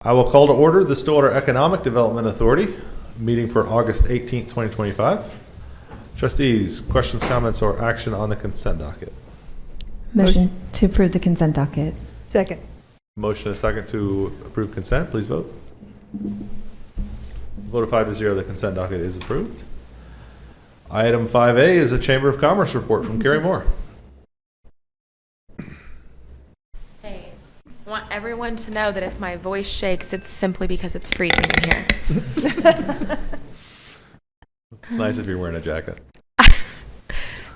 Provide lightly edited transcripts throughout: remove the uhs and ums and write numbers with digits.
I will call to order the Stillwater Economic Development Authority meeting for August 18th, 2025. Trustees, questions, comments, or action on the consent docket? Motion to approve the consent docket. Second. Motion and a second to approve consent. Please vote. Vote of 5-0, the consent docket is approved. Item 5A is a Chamber of Commerce report from Carrie Moore. Hey, I want everyone to know that if my voice shakes, it's simply because it's freezing in here. It's nice if you're wearing a jacket.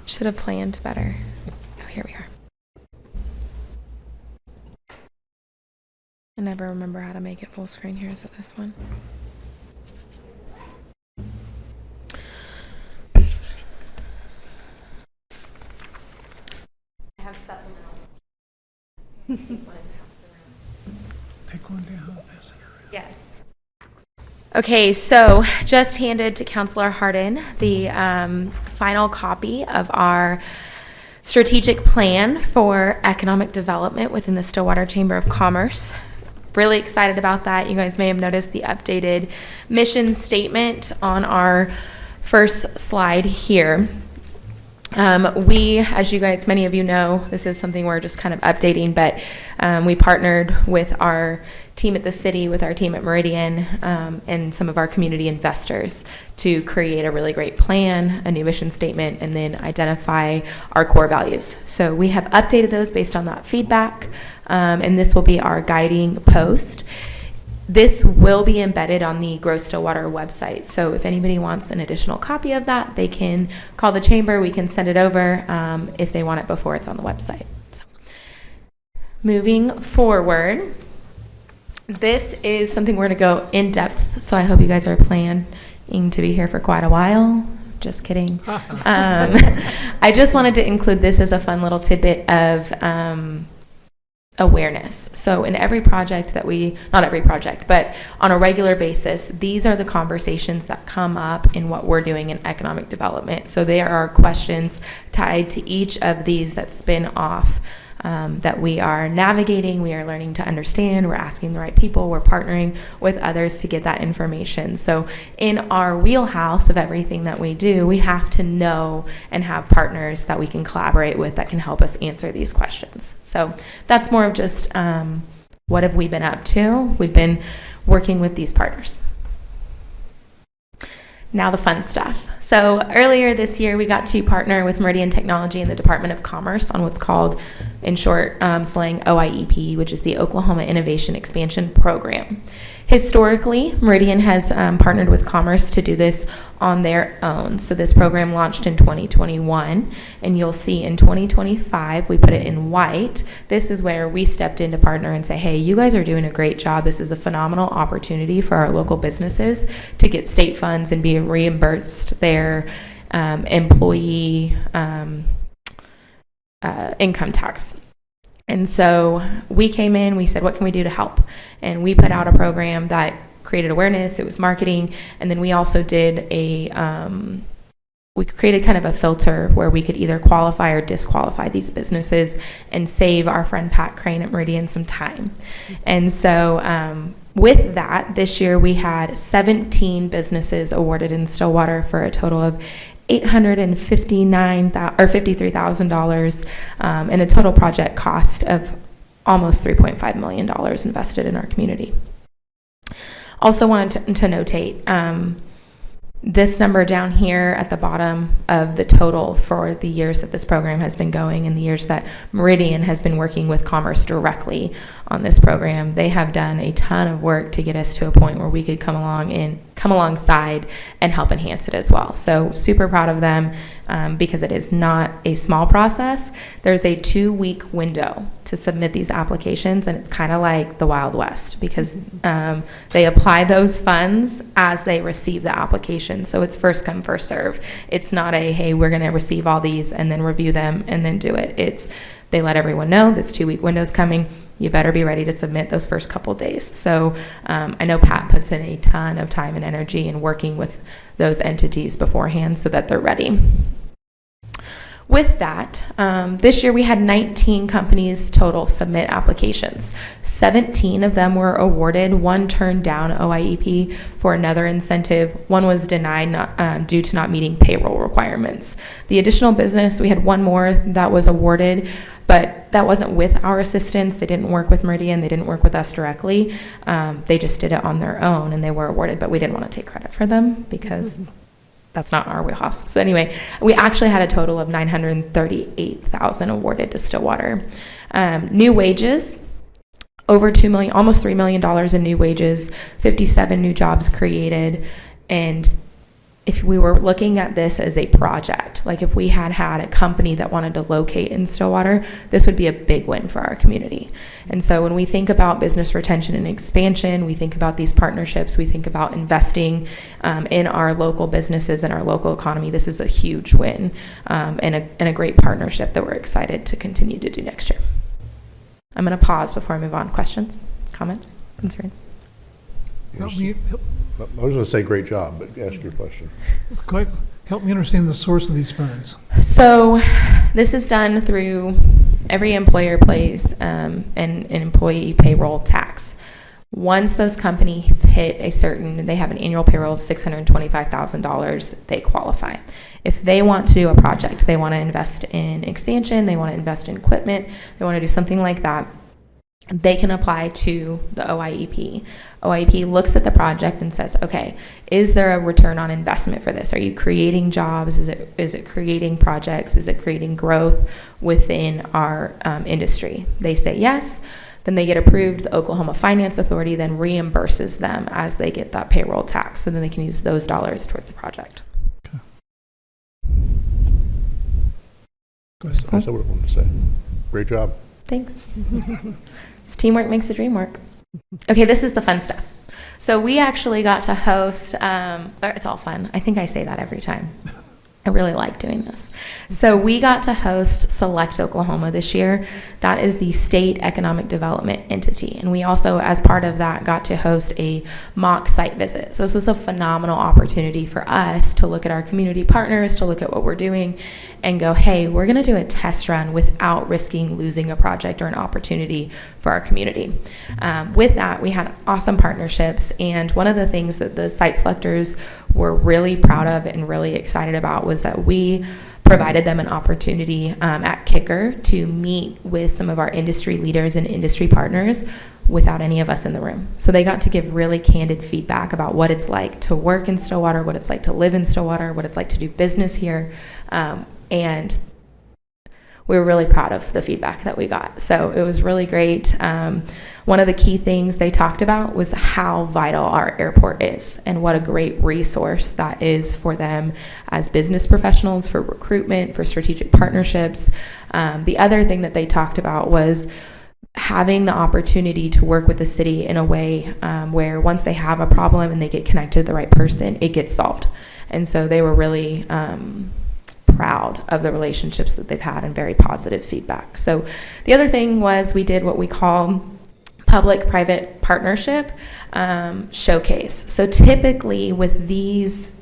Should have planned better. Oh, here we are. I never remember how to make it full screen here. Is it this one? I have supplemental. Take one down. Yes. Okay, so just handed to Councilor Hardin the final copy of our strategic plan for economic development within the Stillwater Chamber of Commerce. Really excited about that. You guys may have noticed the updated mission statement on our first slide here. We, as you guys, many of you know, this is something we're just kind of updating, but we partnered with our team at the city, with our team at Meridian, and some of our community investors to create a really great plan, a new mission statement, and then identify our core values. So we have updated those based on that feedback, and this will be our guiding post. This will be embedded on the Grow Stillwater website. So if anybody wants an additional copy of that, they can call the chamber. We can send it over if they want it before it's on the website. So, moving forward, this is something we're going to go in depth. So I hope you guys are planning to be here for quite a while. Just kidding. I just wanted to include this as a fun little tidbit of awareness. So in every project that not every project, but on a regular basis, these are the conversations that come up in what we're doing in economic development. So there are questions tied to each of these that spin off that we are navigating, we are learning to understand, we're asking the right people, we're partnering with others to get that information. So in our wheelhouse of everything that we do, we have to know and have partners that we can collaborate with that can help us answer these questions. So that's more of just what have we been up to? We've been working with these partners. Now the fun stuff. So earlier this year, we got to partner with Meridian Technology and the Department of Commerce on what's called, in short, slang, OIEP, which is the Oklahoma Innovation Expansion Program. Historically, Meridian has partnered with Commerce to do this on their own. So this program launched in 2021, and you'll see in 2025, we put it in white. This is where we stepped in to partner and say, hey, you guys are doing a great job. This is a phenomenal opportunity for our local businesses to get state funds and be reimbursed their employee income tax. And so we came in, we said, what can we do to help? And we put out a program that created awareness, it was marketing, and then we also did we created kind of a filter where we could either qualify or disqualify these businesses and save our friend Pat Crane at Meridian some time. And so with that, this year we had 17 businesses awarded in Stillwater for a total of $53,000 and a total project cost of almost $3.5 million invested in our community. Also wanted to notate this number down here at the bottom of the total for the years that this program has been going and the years that Meridian has been working with Commerce directly on this program. They have done a ton of work to get us to a point where we could come alongside and help enhance it as well. So super proud of them because it is not a small process. There's a 2-week window to submit these applications, and it's kind of like the Wild West because they apply those funds as they receive the application. So it's first come, first serve. It's not a, hey, we're going to receive all these and then review them and then do it. It's they let everyone know this 2-week window is coming. You better be ready to submit those first couple days. So I know Pat puts in a ton of time and energy in working with those entities beforehand so that they're ready. with that, this year we had 19 companies total submit applications. 17 of them were awarded. One turned down OIEP for another incentive. One was denied due to not meeting payroll requirements. The additional business, we had one more that was awarded, but that wasn't with our assistance. They didn't work with Meridian. They didn't work with us directly. They just did it on their own, and they were awarded, but we didn't want to take credit for them because that's not our wheelhouse. So anyway, we actually had a total of $938,000 awarded to Stillwater. New wages, over $2 million, almost $3 million in new wages, 57 new jobs created. And if we were looking at this as a project, like if we had a company that wanted to locate in Stillwater, this would be a big win for our community. And so when we think about business retention and expansion, we think about these partnerships, we think about investing in our local businesses and our local economy. This is a huge win and a great partnership that we're excited to continue to do next year. I'm going to pause before I move on. Questions, comments, concerns? Help me, I was going to say great job, but ask your question. help me understand the source of these funds. So this is done through every employer pays an employee payroll tax. Once those companies hit they have an annual payroll of $625,000, they qualify. If they want to do a project, they want to invest in expansion, they want to invest in equipment, they want to do something like that, they can apply to the OIEP. OIEP looks at the project and says, okay, is there a return on investment for this? Are you creating jobs? Is it creating projects? Is it creating growth within our industry? They say yes, then they get approved. The Oklahoma Finance Authority then reimburses them as they get that payroll tax, so then they can use those dollars towards the project. I said what I wanted to say. Great job. Thanks. It's teamwork makes the dream work. Okay, this is the fun stuff. So we actually got to host, it's all fun. I think I say that every time. I really like doing this. So we got to host Select Oklahoma this year. That is the state economic development entity. And we also, as part of that, got to host a mock site visit. So this was a phenomenal opportunity for us to look at our community partners, to look at what we're doing and go, hey, we're going to do a test run without risking losing a project or an opportunity for our community. With that, we had awesome partnerships. And one of the things that the site selectors were really proud of and really excited about was that we provided them an opportunity at Kicker to meet with some of our industry leaders and industry partners without any of us in the room. So they got to give really candid feedback about what it's like to work in Stillwater, what it's like to live in Stillwater, what it's like to do business here. And we were really proud of the feedback that we got. So it was really great. One of the key things they talked about was how vital our airport is and what a great resource that is for them as business professionals, for recruitment, for strategic partnerships. The other thing that they talked about was having the opportunity to work with the city in a way where once they have a problem and they get connected to the right person, it gets solved. And so they were really proud of the relationships that they've had and very positive feedback. So the other thing was we did what we call public-private partnership showcase. So typically with these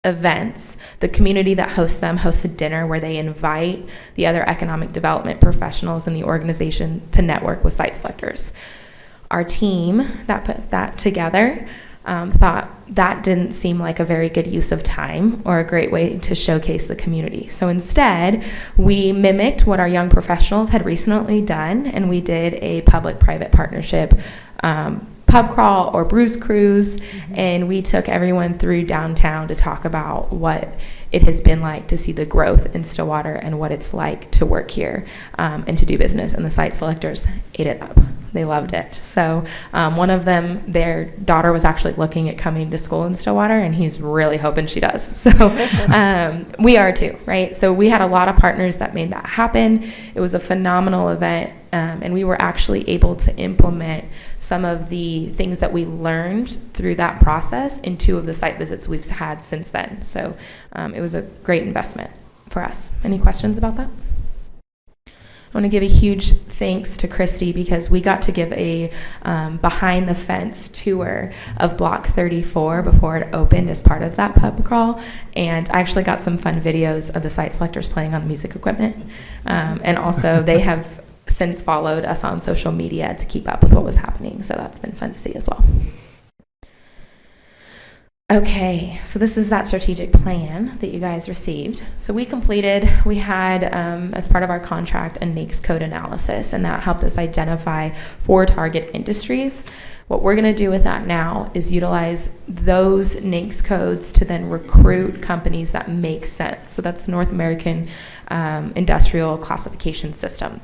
events, the community that hosts them hosts a dinner where they invite the other economic development professionals in the organization to network with site selectors. Our team that put that together thought that didn't seem like a very good use of time or a great way to showcase the community. So instead, we mimicked what our young professionals had recently done, and we did a public-private partnership pub crawl or Bruce Cruise, and we took everyone through downtown to talk about what it has been like to see the growth in Stillwater and what it's like to work here and to do business. And the site selectors ate it up. They loved it. So one of them, their daughter was actually looking at coming to school in Stillwater, and he's really hoping she does. So we are too, right? So we had a lot of partners that made that happen. It was a phenomenal event, and we were actually able to implement some of the things that we learned through that process in 2 of the site visits we've had since then. So it was a great investment for us. Any questions about that? want to give a huge thanks to Christy because we got to give a behind the fence tour of Block 34 before it opened as part of that pub crawl. And I actually got some fun videos of the site selectors playing on the music equipment. And also they have since followed us on social media to keep up with what was happening. So that's been fun to see as well. Okay, so this is that strategic plan that you guys received. So we had, as part of our contract, a NAICS code analysis, and that helped us identify 4 target industries. What we're going to do with that now is utilize those NAICS codes to then recruit companies that make sense. So that's North American Industrial Classification System.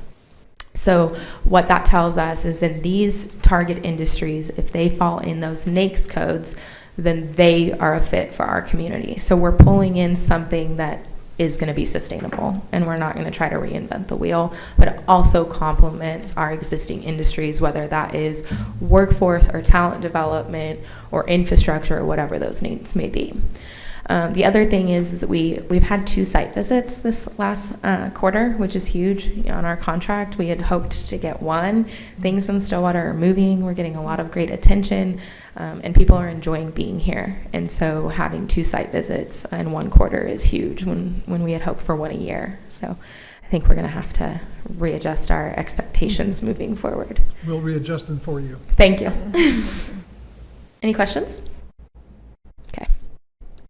So what that tells us is in these target industries, if they fall in those NAICS codes, then they are a fit for our community. So we're pulling in something that is going to be sustainable, and we're not going to try to reinvent the wheel, but it also complements our existing industries, whether that is workforce or talent development or infrastructure or whatever those needs may be. The other thing is that we've had 2 site visits this last quarter, which is huge on our contract. We had hoped to get 1. Things in Stillwater are moving. We're getting a lot of great attention, and people are enjoying being here. And so having 2 site visits in 1 quarter is huge when we had hoped for 1 a year. So I think we're going to have to readjust our expectations moving forward. We'll readjust them for you. Thank you. Any questions? Okay.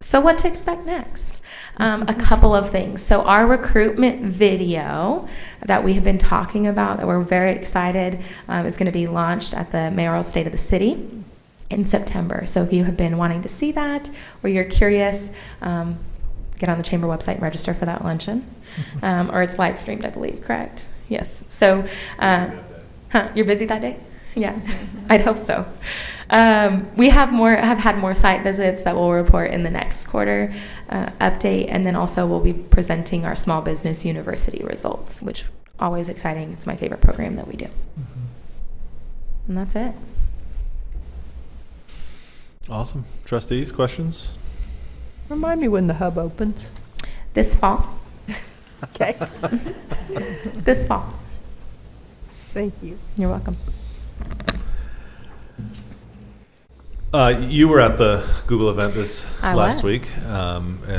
So what to expect next? A couple of things. So our recruitment video that we have been talking about, that we're very excited, is going to be launched at the mayoral state of the city in September. So if you have been wanting to see that or you're curious, get on the chamber website and register for that luncheon. Or it's live streamed, I believe, correct? Yes. So you're busy that day? Yeah, I'd hope so. We have had more site visits that we'll report in the next quarter update, and then also we'll be presenting our small business university results, which always exciting. It's my favorite program that we do. And that's it. Awesome. Trustees, questions? Remind me when the hub opens. This fall. Okay. This fall. Thank you. You're welcome. You were at the Google event I last was. week,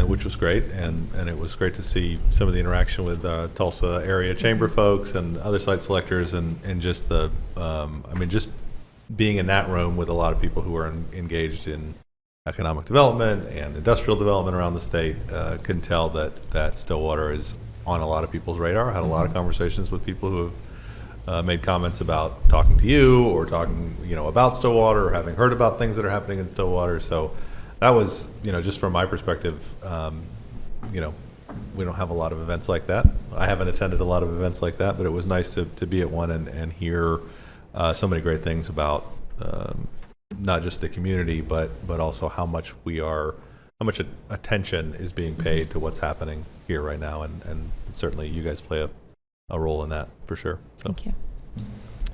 which was great, and it was great to see some of the interaction with Tulsa area chamber folks and other site selectors, and just just being in that room with a lot of people who are engaged in economic development and industrial development around the state, can tell that Stillwater is on a lot of people's radar. I had a lot of conversations with people who have made comments about talking to you or talking, about Stillwater or having heard about things that are happening in Stillwater. So that was, just from my perspective, we don't have a lot of events like that. I haven't attended a lot of events like that, but it was nice to be at one and hear so many great things about not just the community, but also how much attention is being paid to what's happening here right now. And certainly you guys play a role in that for sure. So, Thank you.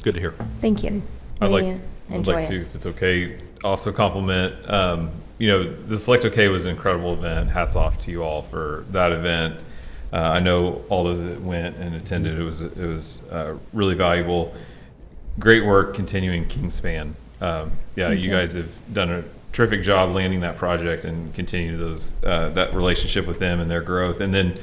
good to hear. Thank you. I'd We like enjoy to, it. if it's okay, also compliment, the Select OK was an incredible event. Hats off to you all for that event. I know all those that went and attended, it was really valuable. Great work continuing Kingspan. You guys have done a terrific job landing that project and continue that relationship with them and their growth. And then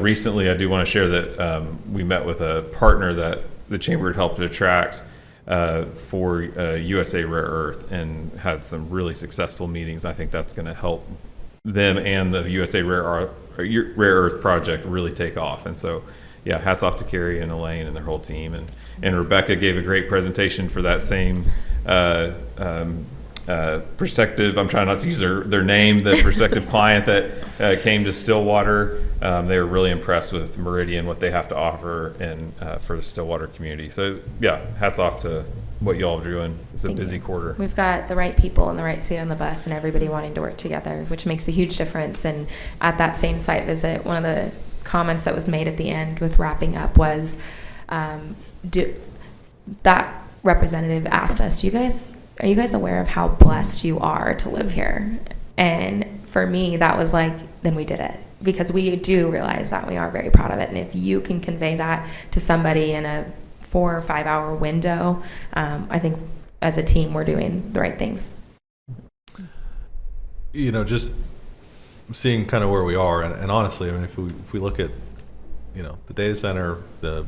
recently, I do want to share that we met with a partner that the Chamber had helped attract for USA Rare Earth and had some really successful meetings. I think that's going to help them and the USA Rare Earth project really take off. And so, hats off to Carrie and Elaine and their whole team. And Rebecca gave a great presentation for that same prospective, I'm trying not to use their name, the prospective client that came to Stillwater. They were really impressed with Meridian, what they have to offer and for the Stillwater community. So hats off to what you all are doing. It's a busy quarter. We've got the right people in the right seat on the bus and everybody wanting to work together, which makes a huge difference. And at that same site visit, one of the comments that was made at the end with wrapping up was that representative asked us, are you guys aware of how blessed you are to live here? And for me, that was like, then we did it. because we do realize that we are very proud of it. And if you can convey that to somebody in a 4 or 5 hour window, I think as a team, we're doing the right things. You know, just seeing kind of where we are, and honestly, I mean, if we look at, you know, the data center, the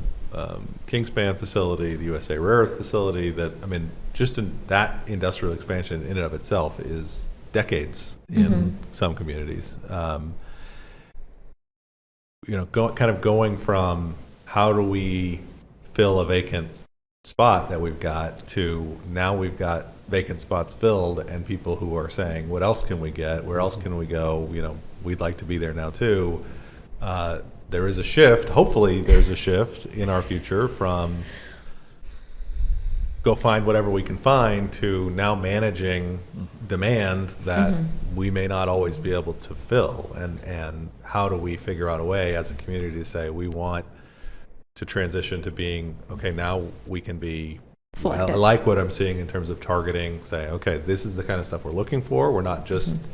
Kingspan facility, the USA Rare Earth facility, that, I mean, just in that industrial expansion in and of itself is decades in some communities. You know, kind of going from how do we fill a vacant spot that we've got to now we've got vacant spots filled and people who are saying, what else can we get? Where else can we go? You know, we'd like to be there now too. There is a shift, hopefully there's a shift in our future from go find whatever we can find to now managing demand that we may not always be able to fill. And how do we figure out a way as a community to say we want to transition to being, okay, now we can be, I like what I'm seeing in terms of targeting, say, okay, this is the kind of stuff we're looking for. We're not just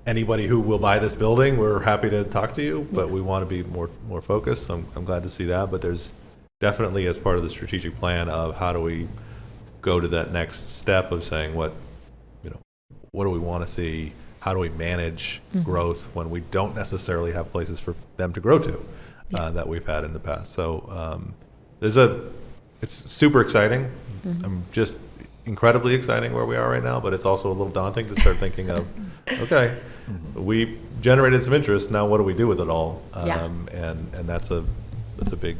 anybody who will buy this building. We're happy to talk to you, but we want to be more focused. So I'm glad to see that. But there's definitely, as part of the strategic plan of how do we go to that next step of saying what do we want to see? How do we manage growth when we don't necessarily have places for them to grow to that we've had in the past? So it's super exciting. I'm just incredibly exciting where we are right now, but it's also a little daunting to start thinking of, okay, we generated some interest. Now what do we do with it all? And that's a big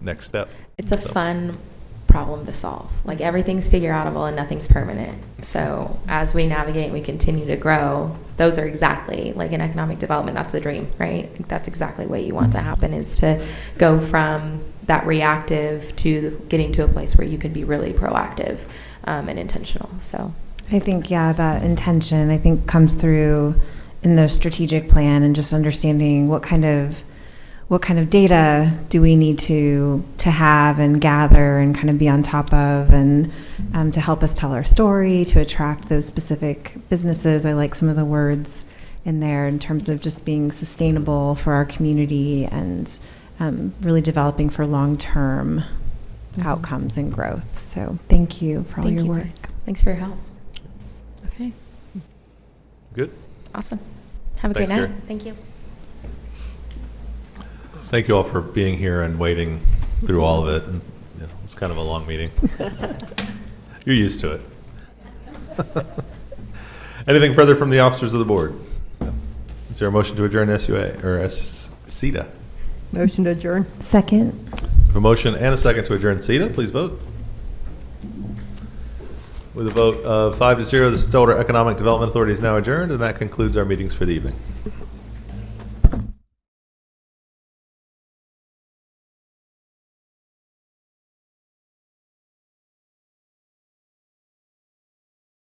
next step. It's a fun problem to solve. Like everything's figure outable and nothing's permanent. So as we navigate and we continue to grow, those are exactly like in economic development, that's the dream, right? Like that's exactly what you want to happen, is to go from that reactive to getting to a place where you can be really proactive and intentional. So I think, that intention, I think, comes through in the strategic plan and just understanding what kind of data do we need to have and gather and kind of be on top of, and to help us tell our story, to attract those specific businesses. I like some of the words in there in terms of just being sustainable for our community and really developing for long-term outcomes and growth. So thank you for all your work. Guys. Thanks for your help. Okay. Good. Awesome. Have a Thanks, great night. Gary. Thank you. Thank you all for being here and waiting through all of it. And, it's kind of a long meeting. You're used to it. Anything further from the officers of the board? Is there a motion to adjourn SUA or SETA? Motion to adjourn. Second. We have a motion and a second to adjourn SETA. Please vote. With a vote of 5-0, the Stillwater Economic Development Authority is now adjourned, and that concludes our meetings for the evening.